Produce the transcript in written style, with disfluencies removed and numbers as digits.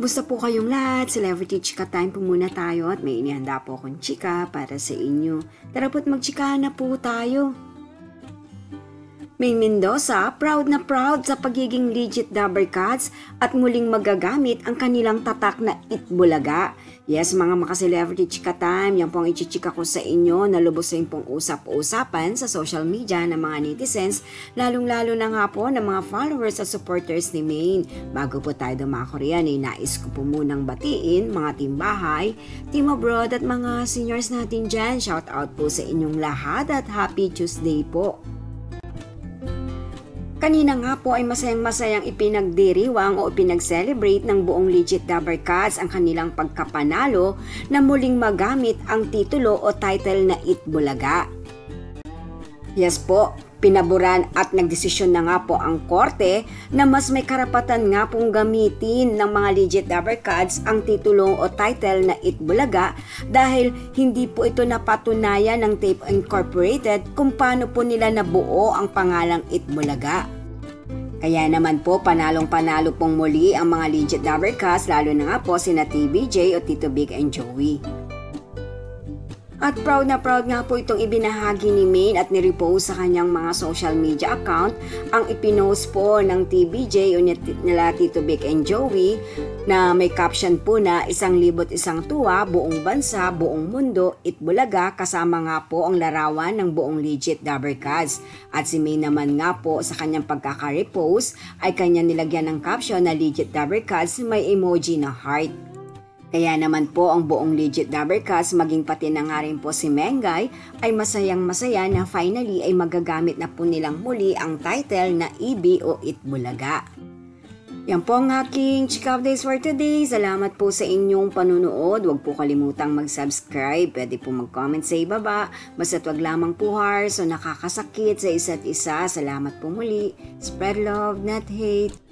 Kumusta po kayong lahat? Celebrity Chika Time po muna tayo at may inihanda po akong chika para sa inyo. Tara po't magchikahan na po tayo. May Mendoza, proud na proud sa pagiging legit Dabber Cats at muling magagamit ang kanilang tatak na Itbulaga. Yes, mga maka-celebrity chika time, yan po ang ichichika ko sa inyo na lubos rin pong usap-usapan sa social media ng mga netizens, lalong-lalo na nga po ng mga followers at supporters ni Maine. Bago po tayo dumako riyan, nais ko po munang batiin mga team bahay, team abroad at mga seniors natin dyan. Shout out po sa inyong lahat at happy Tuesday po. Kanina nga po ay masayang-masayang ipinagdiriwang o ipinag-celebrate ng buong legit Dabber Cats ang kanilang pagkapanalo na muling magamit ang titulo o title na Itbulaga. Yes po, pinaboran at nagdesisyon na nga po ang korte na mas may karapatan nga pong gamitin ng mga legit Dabber Cats ang titulo o title na Itbulaga dahil hindi po ito napatunayan ng Tape Incorporated kung paano po nila nabuo ang pangalang Itbulaga. Kaya naman po panalong-panalo pong muli ang mga legit Dabber Cats, lalo na nga po sina TBJ o Tito Big and Joey. At proud na proud nga po itong ibinahagi ni Maine at nirepost sa kanyang mga social media account ang ipinost po ng TBJ o nila Tito Big and Joey na may caption po na 1,001 tuwa, buong bansa, buong mundo, Itbulaga, kasama nga po ang larawan ng buong legit Dabber Cats. At si Maine naman nga po sa kanyang pagkaka-repost ay kanya nilagyan ng caption na legit Dabber Cats may emoji na heart. Kaya naman po ang buong legit Dabber Cats maging pati na nga rin po si Mengay ay masayang-masaya na finally ay magagamit na po nilang muli ang title na EB o Itbulaga. Yan po ang aking chika updates for today. Salamat po sa inyong panunood. Huwag po kalimutang mag-subscribe. Pwede po mag-comment sa ibaba. Basta't wag lamang po harsh o nakakasakit sa isa't isa. Salamat po muli. Spread love, not hate.